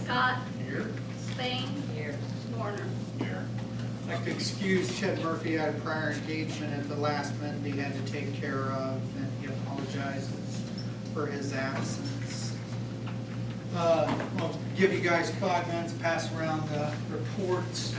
Scott, Here. Spain, Here. Warner. Here. I'd like to excuse Chet Murphy out of prior engagement at the last minute he had to take care of, and he apologizes for his absence. I'll give you guys 5 minutes, pass around the reports.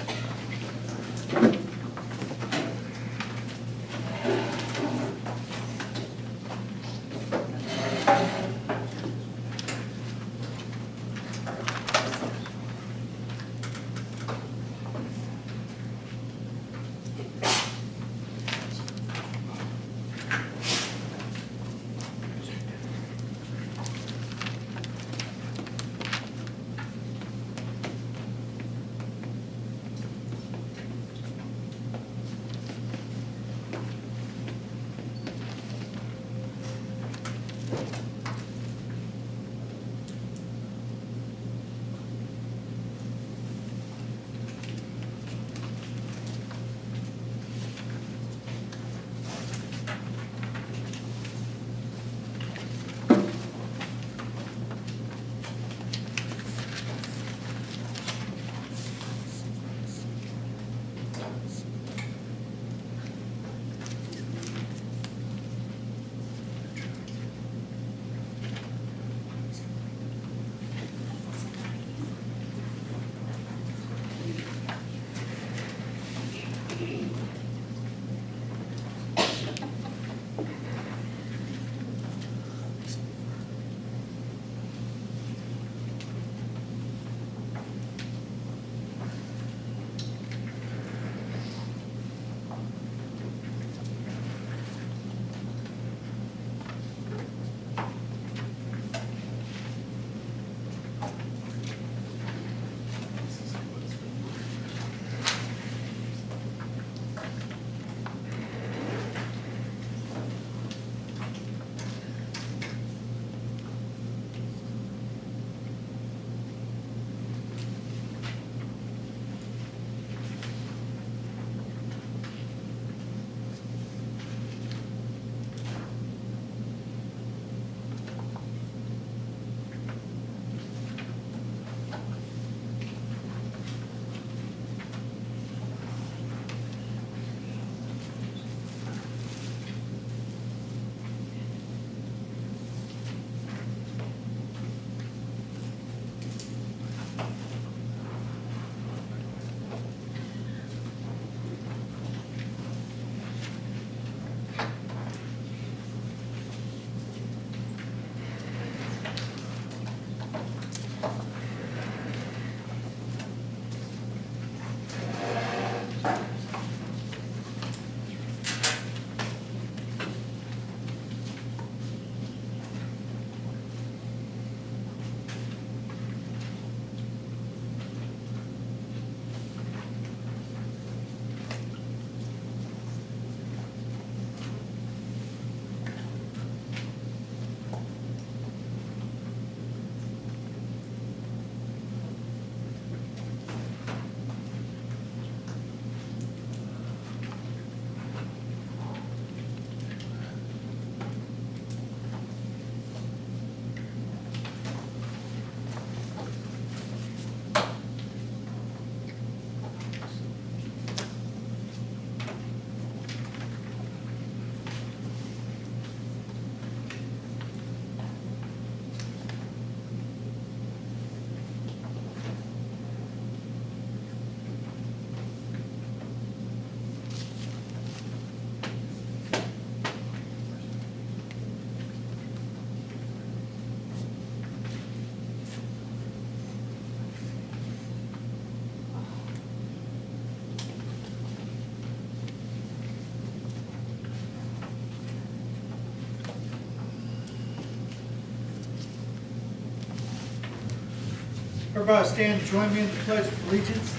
Everybody stand and join me in the Pledge of Allegiance.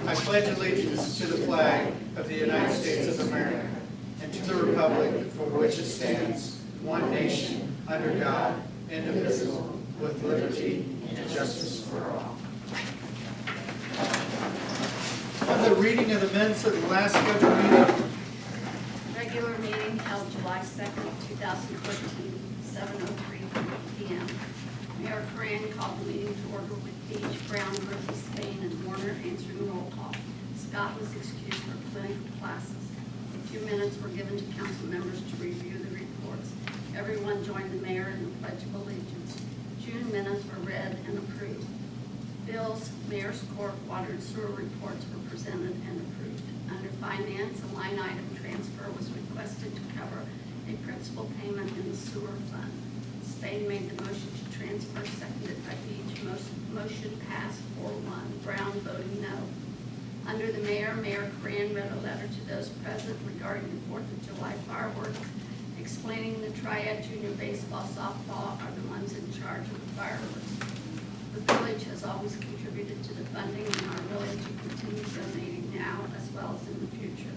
I pledge allegiance to the flag of the United States of America and to the republic for which it stands, one nation, under God, indivisible, with liberty and justice for all. On the reading of the minutes of the last scheduled meeting, Regular meeting held July 2nd, 2014, 7:02 Beach, Brown, Murphy, Spain, and Warner answering roll call. Scott was excused for clinical classes. A few minutes were given to council members to review the reports. Everyone joined the mayor in the Pledge of Allegiance. June minutes were read and approved. Bills, mayor's court, water and sewer reports were presented and approved. Under finance, a line item transfer was requested to cover a principal payment in the sewer fund. Spain made the motion to transfer, seconded by Beach. Motion passed 4-1. Brown voting no. Under the mayor, Mayor Coran read a letter to those present regarding the 4th of July fireworks, explaining the Triad Junior Baseball, softball are the ones in charge of the fireworks. The village has always contributed to the funding and are willing to continue donating now as well as in the future.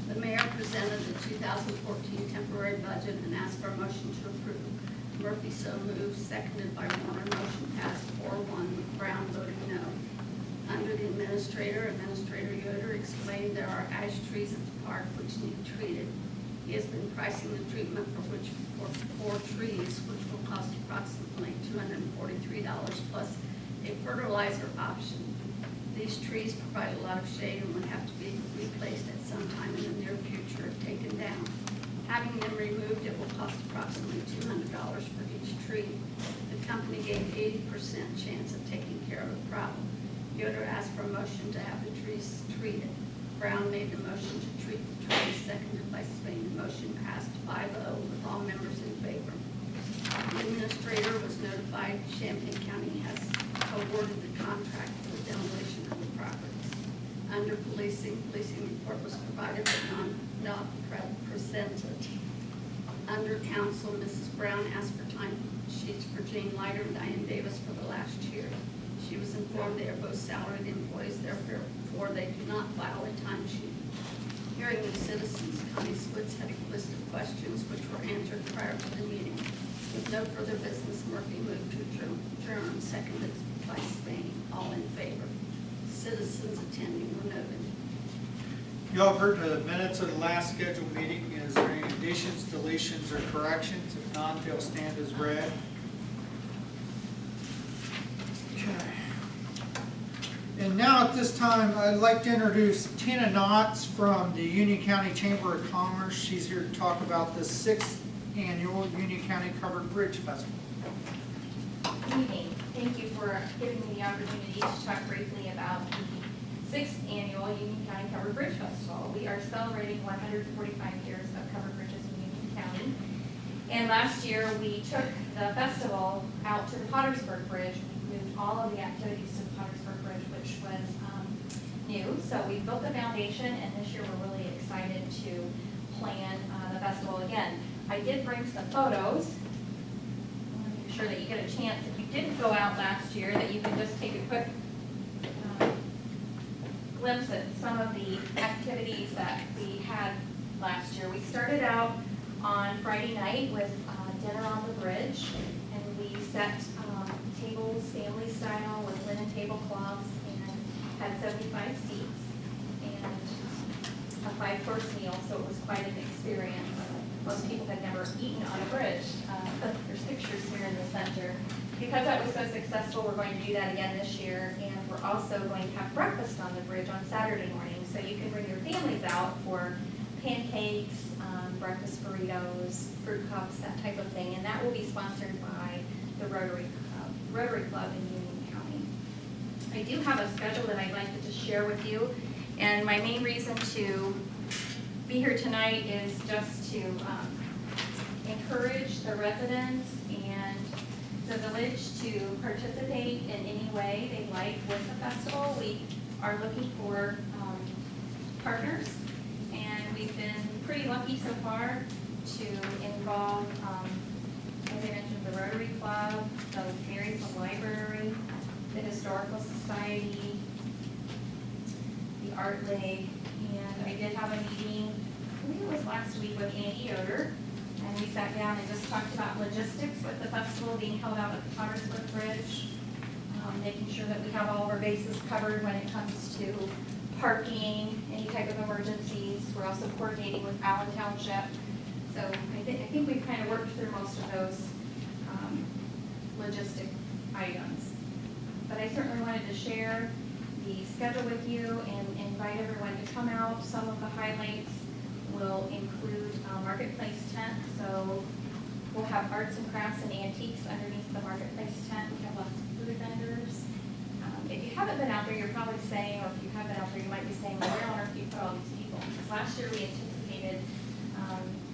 The mayor presented the 2014 temporary budget and asked for a motion to approve. Murphy so moved, seconded by Warner. Motion passed 4-1 with Brown voting no. Under the administrator, Administrator Yoder explained there are ash trees at the park which need treated. He has been pricing the treatment for 4 trees, which will cost approximately $243 plus a fertilizer option. These trees provide a lot of shade and would have to be replaced at some time in the near future if taken down. Having them removed, it will cost approximately $200 for each tree. The company gave 80% chance of taking care of the problem. Yoder asked for a motion to have the trees treated. Brown made the motion to treat the trees, seconded by Spain. The motion passed 5-0 with all members in favor. The administrator was notified Champaign County has awarded the contract for the demolition of the properties. Under policing report was provided but not presented. Under council, Mrs. Brown asked for time sheets for Jane Leiter and Diane Davis for the last year. She was informed they are both salaried employees, therefore they do not file a time sheet. Hearing the citizens, Connie Splits had a list of questions which were answered prior to the meeting. With no further business, Murphy moved to adjourn, seconded by Spain. All in favor. Citizens attending were noted. You all have heard the minutes of the last scheduled meeting. Is there any additions, deletions, or corrections? If not, they'll stand as read. Okay. And now at this time, I'd like to introduce Tina Knotts from the Union County Chamber of Commerce. She's here to talk about the 6th annual Union County Covered Bridge Festival. Good evening. Thank you for giving me the opportunity to talk briefly about the 6th annual Union County Covered Bridge Festival. We are celebrating 145 years of covered bridges in Union County. And last year we took the festival out to the Pottersburg Bridge. We moved all of the activities to the Pottersburg Bridge, which was new. So we built the foundation, and this year we're really excited to plan the festival again. I did bring some photos. I want to make sure that you get a chance, if you didn't go out last year, that you can just take a quick glimpse at some of the activities that we had last year. We started out on Friday night with dinner on the bridge, and we set tables family style with linen tablecloths and had 75 seats and a 5-course meal, so it was quite an experience. Most people had never eaten on a bridge. There's pictures here in the center. Because that was so successful, we're going to do that again this year, and we're also going to have breakfast on the bridge on Saturday morning, so you can bring your families out for pancakes, breakfast burritos, fruit cups, that type of thing, and that will be sponsored by the Rotary Club in Union County. I do have a schedule that I'd like to just share with you, and my main reason to be here tonight is just to encourage the residents and the village to participate in any way they like with the festival. We are looking for partners, and we've been pretty lucky so far to involve, as I mentioned, the Rotary Club, the Marysville Library, the Historical Society, the Art League, and I did have a meeting, I think it was last week, with Andy Yoder, and we sat down and just talked about logistics with the festival being held out at the Pottersburg Bridge, making sure that we have all of our bases covered when it comes to parking, any type of emergencies. We're also coordinating with Allen Township. So I think we've kind of worked through most of those logistic items. But I certainly wanted to share the schedule with you and invite everyone to come out. Some of the highlights will include marketplace tent. So we'll have arts and crafts and antiques underneath the marketplace tent. We have lots of food vendors. If you haven't been out there, you're probably saying, or if you have been out there, you might be saying, well, where on earth do you put all these people? Because last year we anticipated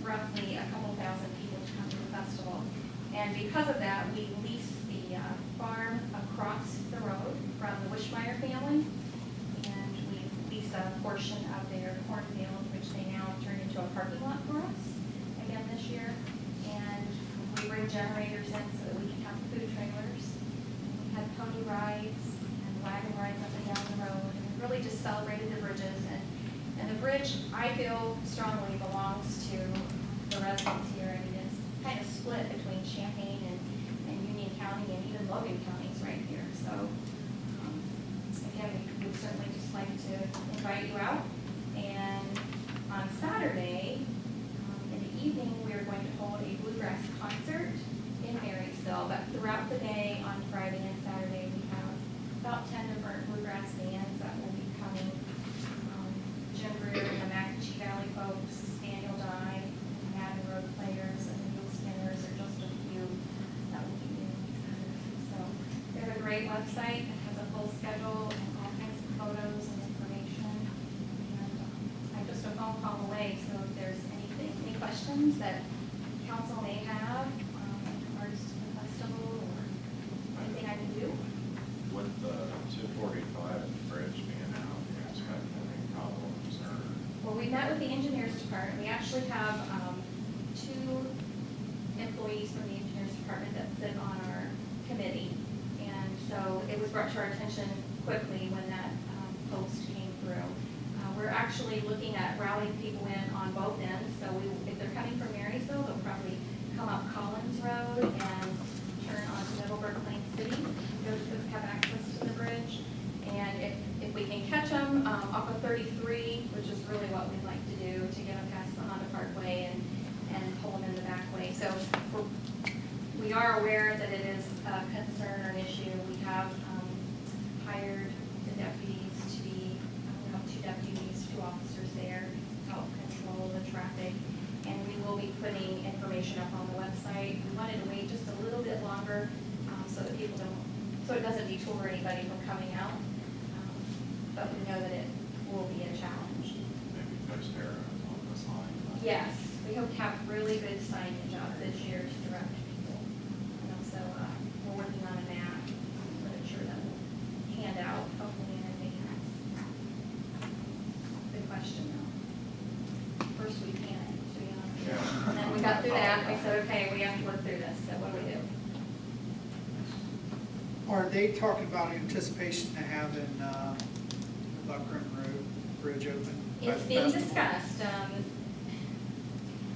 roughly a couple thousand people to come to the festival. And because of that, we lease the farm across the road from the Wishmeyer family. And we lease a portion of their cornfield, which they now turn into a parking lot for us again this year. And we bring generators in so that we can have food trailers. We had pony rides and wagon rides up and down the road. And we really just celebrated the bridges. And the bridge, I feel strongly, belongs to the residents here. I mean, it's kind of split between Champaign and Union County and even Logan County's right here. So, again, we would certainly just like to invite you out. And on Saturday, in the evening, we are going to hold a bluegrass concert in Marysville. But throughout the day, on Friday and Saturday, we have about 10 different bluegrass bands that will be coming. Jim Greer and the Macachee Valley folks, Daniel Dye, and Madden Road Players, and the Mule Spinners are just a few that will be doing Saturday. So they have a great website that has a full schedule and all kinds of photos and information. And I'm just a phone call away, so if there's any questions that council may have in regards to the festival or anything I can do. With the 245 bridge being out, do you expect any problems or? Well, we met with the engineers department. We actually have 2 employees from the engineers department that sit on our committee. And so it was brought to our attention quickly when that post came through. We're actually looking at routing people in on both ends. So if they're coming from Marysville, they'll probably come up Collins Road and turn onto Middleburg Plain City. Those have access to the bridge. And if we can catch them off of 33, which is really what we'd like to do, to get them past the Honda Parkway and pull them in the back way. So we are aware that it is a concern or an issue. We have hired the deputies to be, we have 2 deputies, 2 officers there to help control the traffic. And we will be putting information up on the website. We wanted to wait just a little bit longer so that people don't, so it doesn't detour anybody from coming out. But we know that it will be a challenge. Maybe post arrows on the sign? Yes, we hope to have really good signage out this year to direct people. And also, we're working on a map, literature that we'll hand out, hopefully in advance. Good question though. First we panicked, to be honest. Yeah. And then we got through that, we said, okay, we have to look through this, so what do we do? Are they talking about anticipation to having the Buck Run Road Bridge open? by It's the being festival? discussed.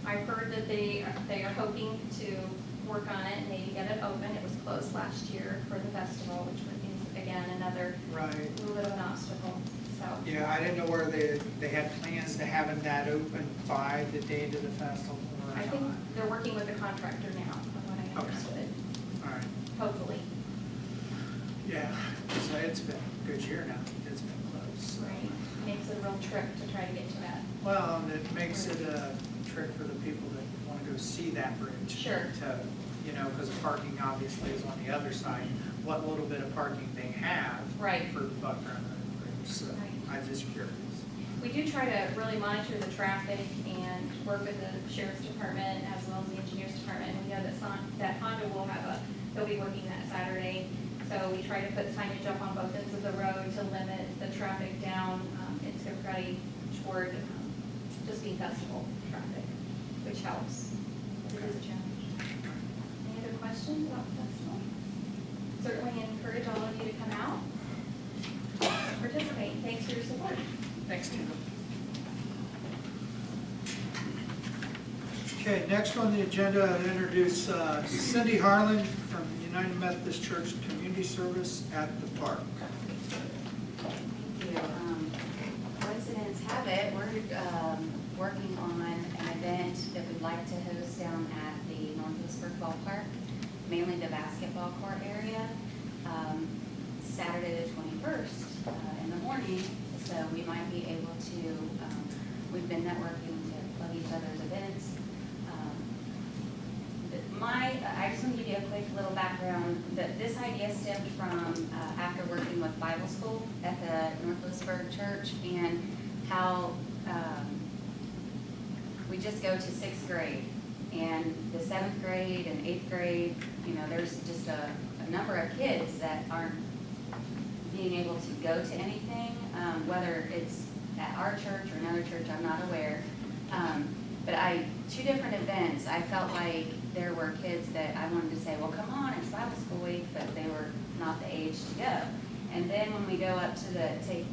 I've heard that they are hoping to work on it and maybe get it open. It was closed last year for the festival, which is, again, another Right. little bit of an obstacle, so. Yeah, I didn't know where they had plans to having that open by the date of the festival or I not. think they're working with the contractor now, from what I Okay. understood, All right. hopefully. Yeah, so it's been a good year now. It's been closed. so. Right. Makes it a real trip to try to get to that. Well, and it makes it a trick for the people that want to go see that bridge. Sure. To, because parking obviously is on the other side. What little bit of parking they have. Right. For the Buck Run Road Bridge, so Right. I'm just curious. We do try to really monitor the traffic and work with the sheriff's department as well as the engineer's department. We know that Honda will have they'll be working that Saturday. So we try to put signage up on both ends of the road to limit the traffic down in Scopeti toward just being festival traffic, which helps. It is a challenge. Any other questions about the festival? Certainly encourage all of you to come out, participate. Thanks for your support. Thanks, Tina. Okay, next on the agenda, I'll introduce Cindy Harlan from United Methodist Church Community Service at the park. Thank you. Coincidence have it, we're working on an event that we'd like to host down at the North Lewisburg Ballpark, mainly the basketball court area. Saturday the 21st in the morning, so we might be able to, we've been networking to plug each other's events. I just want to give you a quick little background, that this idea stemmed from after working with Bible school at the North Lewisburg Church, and how we just go to 6th grade, and the 7th grade and 8th grade, there's just a number of kids that aren't being able to go to anything, whether it's at our church or another church, I'm not aware. But 2 different events, I felt like there were kids that I wanted to say, well, come on, it's Bible school week, but they were not the age to go. And then when we go up to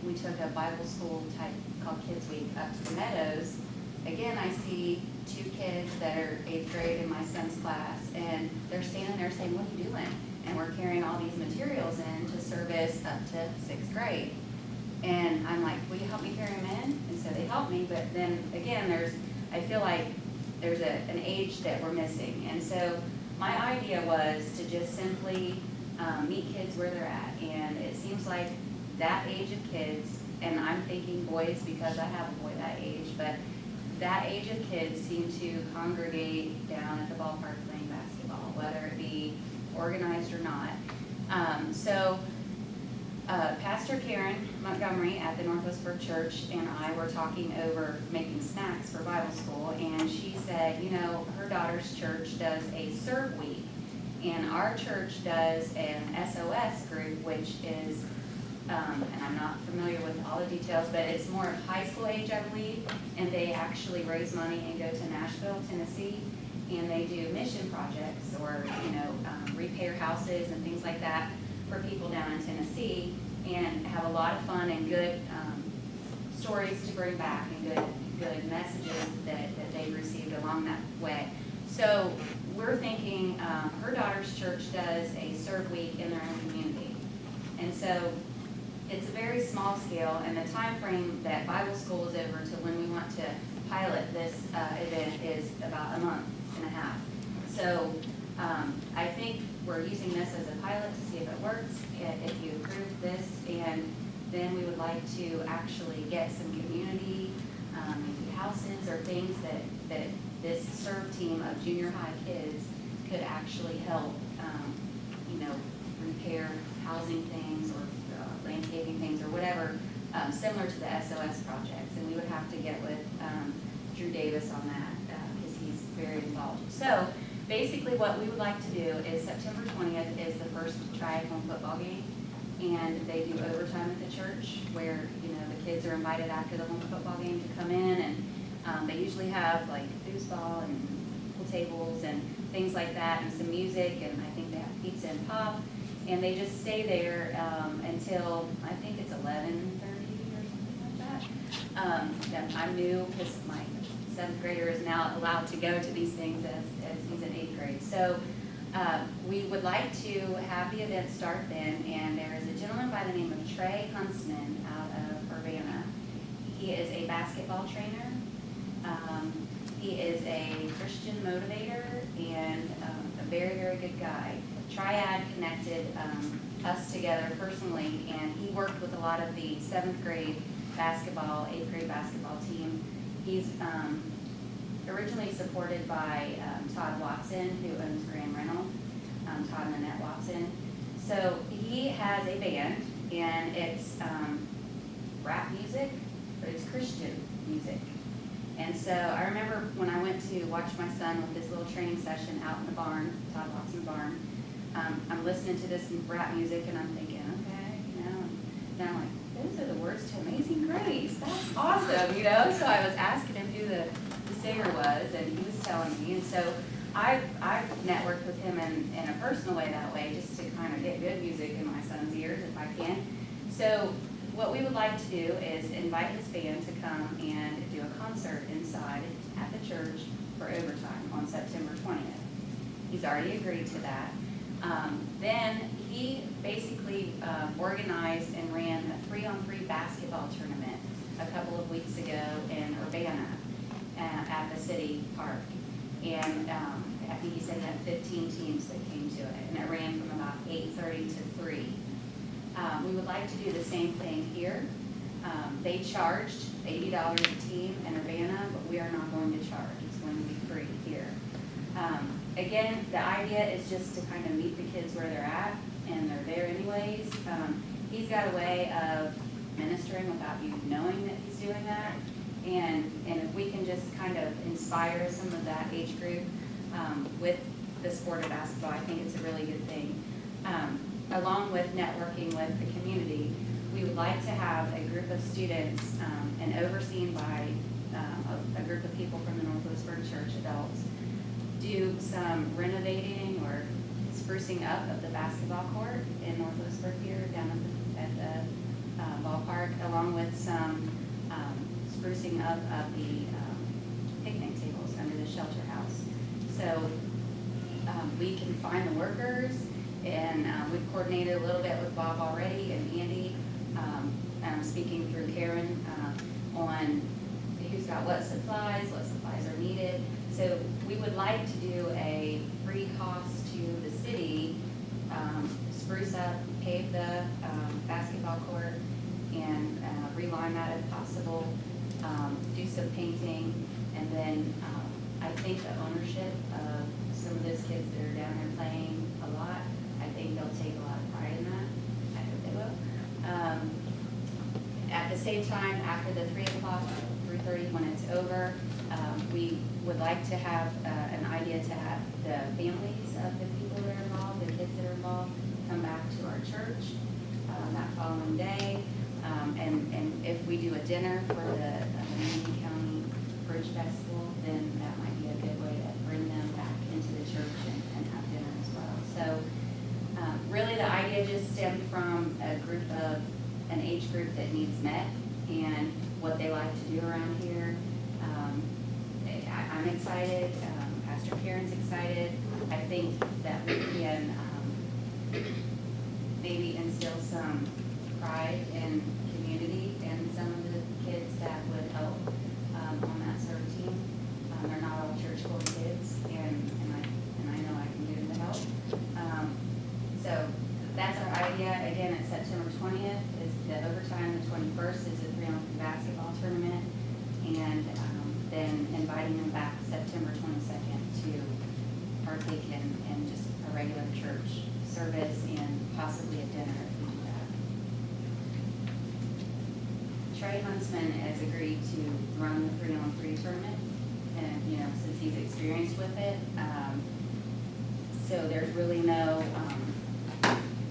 we took a Bible school type called Kids Week up to the Meadows. Again, I see 2 kids that are 8th grade in my son's class, and they're standing there saying, what are you doing? And we're carrying all these materials in to service up to 6th grade. And I'm like, will you help me carry them in? And so they helped me, but then again, I feel like there's an age that we're missing. And so my idea was to just simply meet kids where they're at. And it seems like that age of kids, and I'm thinking boys because I have a boy that age, but that age of kids seem to congregate down at the ballpark playing basketball, whether it be organized or not. Pastor Karen Montgomery at the North Lewisburg Church and I were talking over making snacks for Bible school, and she said, her daughter's church does a serve week, and our church does an SOS group, which is, and I'm not familiar with all the details, but it's more of high school age, I believe, and they actually raise money and go to Nashville, Tennessee, and they do mission projects or, repair houses and things like that for people down in Tennessee, and have a lot of fun and good stories to bring back and good messages that they've received along that way. So we're thinking her daughter's church does a serve week in their own community. And so it's a very small scale, and the time frame that Bible school is over to when we want to pilot this event is about a month and a half. So I think we're using this as a pilot to see if it works, if you approve this, and then we would like to actually get some community, maybe houses or things that this serve team of junior high kids could actually help, repair housing things or landscaping things or whatever, similar to the SOS projects. And we would have to get with Drew Davis on that because he's very involved. So basically what we would like to do is September 20th is the first tri-home football game, and they do overtime at the church where, the kids are invited after the home football game to come in, and they usually have like foosball and pool tables and things like that, and some music, and I think they have pizza and pop, and they just stay there until I think it's 11:30 or something like that. I'm new because my 7th grader is now allowed to go to these things as he's in 8th grade. So we would like to have the event start then, and there is a gentleman by the name of Trey Huntsman out of Urbana. He is a basketball trainer. He is a Christian motivator and a very, very good guy. Triad connected us together personally, and he worked with a lot of the 7th grade basketball, 8th grade basketball team. He's originally supported by Todd Watson, who owns Grand Rental, Todd and Annette Watson. So he has a band, and it's rap music, but it's Christian music. And so I remember when I went to watch my son with this little training session out in the barn, Todd Watson's barn, I'm listening to this rap music, and I'm thinking, okay, and then I'm like, those are the words to Amazing Grace. That's awesome, So I was asking him who the singer was, and he was telling me. And so I've networked with him in a personal way that way, just to kind of get good music in my son's ears if I can. So what we would like to do is invite his band to come and do a concert inside at the church for overtime on September 20th. He's already agreed to that. Then he basically organized and ran a 3-on-3 basketball tournament a couple of weeks ago in Urbana at the city park. And I think he said he had 15 teams that came to it, and it ran from about 8:30 to 3. We would like to do the same thing here. They charged $80 a team in Urbana, but we are not going to charge. It's going to be free here. Again, the idea is just to kind of meet the kids where they're at, and they're there anyways. He's got a way of ministering without you knowing that he's doing that. And if we can just kind of inspire some of that age group with the sport of basketball, I think it's a really good thing. Along with networking with the community, we would like to have a group of students and overseen by a group of people from the North Lewisburg Church, adults, do some renovating or sprucing up of the basketball court in North Lewisburg here down at the ballpark, along with some sprucing up of the picnic tables under the shelter house. So we can find the workers, and we've coordinated a little bit with Bob already and Andy. I'm speaking through Karen on who's got what supplies are needed. So we would like to do a free cost to the city, spruce up, pave the basketball court, and reline that if possible, do some painting, and then I think the ownership of some of those kids that are down there playing a lot, I think they'll take a lot of pride in that. I hope they will. At the same time, after the 3 o'clock, 3:30, when it's over, we would like to have an idea to have the families of the people that are involved, the kids that are involved, come back to our church that following day. And if we do a dinner for the Union County Bridge Festival, then that might be a good way to bring them back into the church and have dinner as well. So really the idea just stemmed from an age group that needs met and what they like to do around here. I'm excited, Pastor Karen's excited. I think that we can maybe instill some pride and community in some of the kids that would help on that serve team. They're not all church-going kids, and I know I can get them to help. So that's our idea. Again, it's September 20th is the overtime, the 21st is the 3-on-3 basketball tournament, and then inviting them back September 22nd to partake in just a regular church service and possibly a dinner if we do that. Trey Huntsman has agreed to run the 3-on-3 tournament, and since he's experienced with it, so there's really no.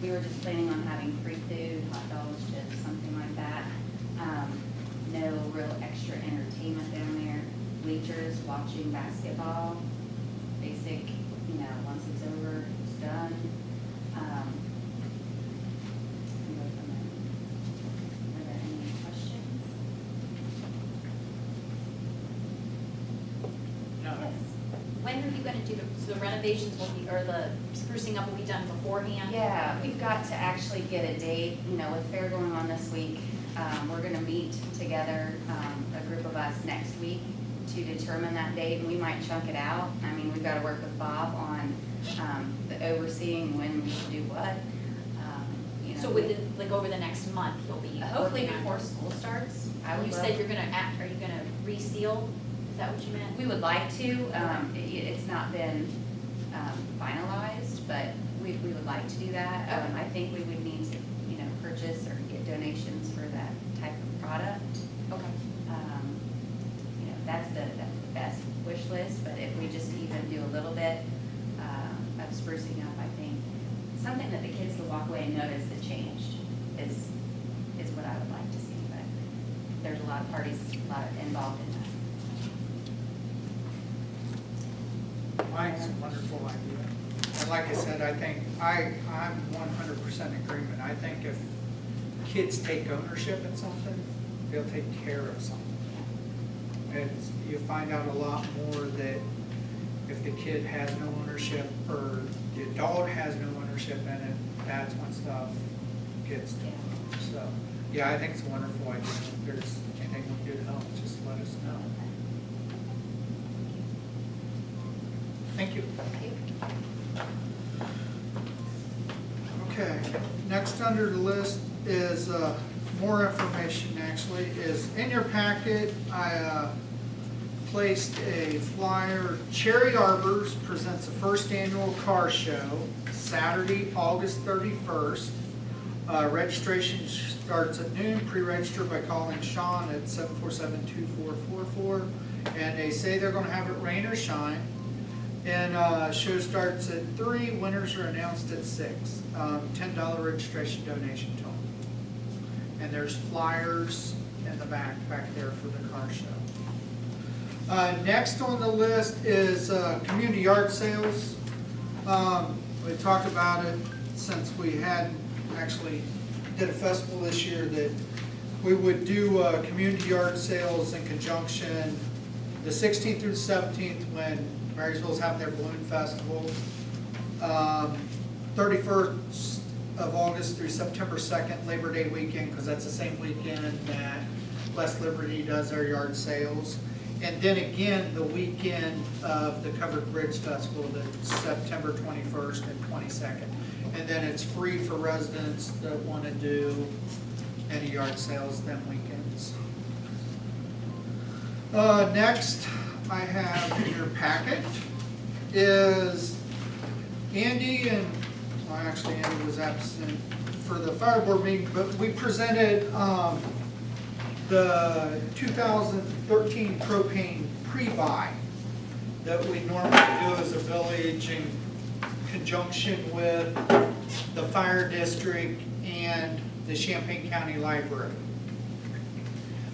We were just planning on having free food, hot dogs, chips, something like that. No real extra entertainment down there. Bleachers, watching basketball, basic, once it's over, it's done. We'll go from there. Are there any questions? No. Yes. When are you gonna do so the renovations will be, or the sprucing up will be done beforehand? Yeah, we've got to actually get a date, with fair going on this week. We're gonna meet together, a group of us next week to determine that date, and we might chunk it out. I mean, we've gotta work with Bob on, the overseeing when we should do what. So within, like over the next month, you'll be. Hopefully working on- before school starts. I would You love- said you're gonna are you gonna reseal? Is that what you meant? We would like to, it's not been finalized, but we would like to do that. I think we would need to, purchase or get donations for that type of product. Okay. That's the best wish list, but if we just even do a little bit of sprucing up, I think something that the kids will walk away and notice that changed is what I would like to see, but there's a lot of parties, involved in that. Mine's a wonderful idea. And like I said, I think, I'm 100% in agreement. I think if kids take ownership in something, they'll take care of something. And you find out a lot more that if the kid has no ownership or the adult has no ownership in it, that's when stuff gets done. So, yeah, I think it's a wonderful idea. If there's anything we can do to help, just let us know. Thank you. Thank you. Okay, next under the list is, more information actually, is in your packet. I placed a flyer. Cherry Arbors presents the first annual car show, Saturday, August 31st. Registration starts at noon. Pre-register by calling Sean at 747-2444. And they say they're gonna have it rain or shine. And show starts at 3, winners are announced at 6. $10 registration donation total. And there's flyers in the back there for the car show. Next on the list is community yard sales. We talked about it since we had actually did a festival this year that we would do community yard sales in conjunction the 16th through the 17th when Marysville's having their balloon festival. 31st of August through September 2nd, Labor Day weekend, because that's the same weekend that West Liberty does their yard sales. And then again, the weekend of the Covered Bridge Festival, that's September 21st and 22nd. And then it's free for residents that want to do any yard sales them weekends. Next, I have in your packet is Andy and, well, actually Andy was absent for the fire board meeting, but we presented the 2013 propane pre-buy that we normally do as a village in conjunction with the fire district and the Champaign County Library.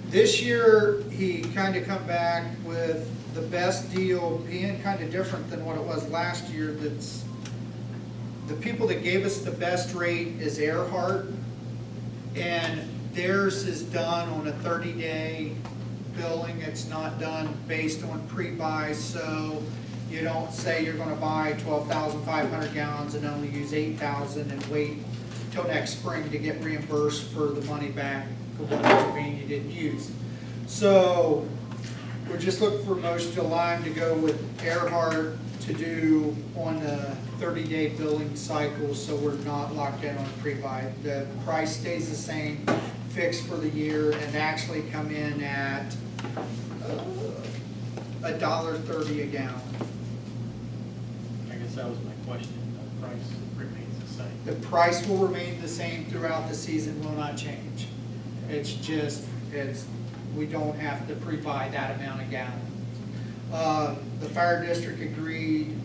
This year, he kind of come back with the best deal, being kind of different than what it was last year. That's the people that gave us the best rate is Earhart, and theirs is done on a 30-day billing. It's not done based on pre-buy, so you don't say you're gonna buy 12,500 gallons and only use 8,000 and wait till next spring to get reimbursed for the money back for what propane you didn't use. So we're just looking for most July to go with Earhart to do on a 30-day billing cycle, so we're not locked in on pre-buy. The price stays the same, fixed for the year, and actually come in at $1.30 a gallon. I guess that was my question, the price remains the same. The price will remain the same throughout the season, will not change. It's just, we don't have to pre-buy that amount of gallons. The fire district agreed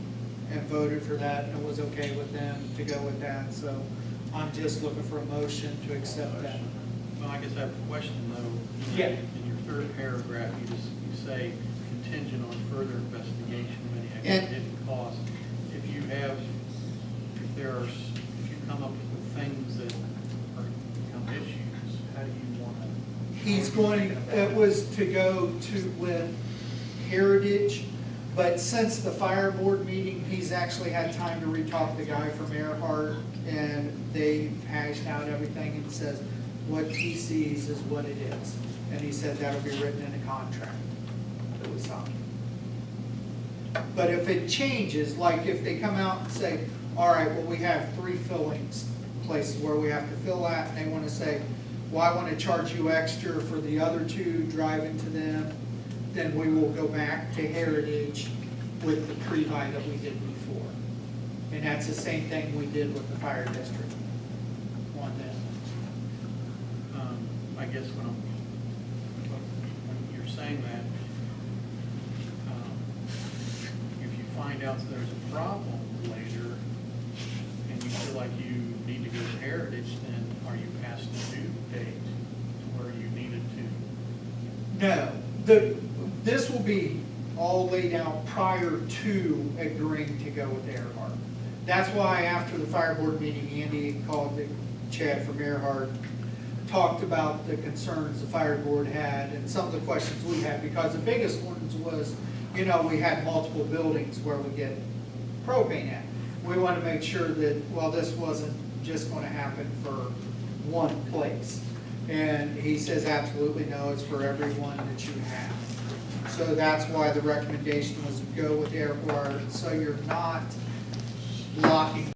and voted for that, and it was okay with them to go with that, so I'm just looking for a motion to accept that. Well, I guess I have a question though. Yeah. In your third paragraph, you say contingent on further investigation of any And- hidden costs. If you come up with things that become issues, how do you want to? It was to go to with Heritage, but since the fire board meeting, he's actually had time to re-talk the guy from Earhart, and they've hashed out everything and says what he sees is what it is. And he said that'll be written in a contract that was signed. But if it changes, like if they come out and say, all right, well, we have 3 fillings places where we have to fill at, and they want to say, well, I want to charge you extra for the other 2 driving to them, then we will go back to Heritage with the pre-buy that we did before. And that's the same thing we did with the fire district on them. I guess when you're saying that, if you find out that there's a problem later and you feel like you need to go to Heritage, then are you past the due date to where you needed to? No, this will be all laid out prior to agreeing to go with Earhart. That's why after the fire board meeting, Andy called Chad from Earhart, talked about the concerns the fire board had and some of the questions we had, because the biggest ones was, we had multiple buildings where we get propane at. We want to make sure that, well, this wasn't just going to happen for one place. And he says, absolutely no, it's for everyone that you have. So that's why the recommendation was to go with Earhart, so you're not locking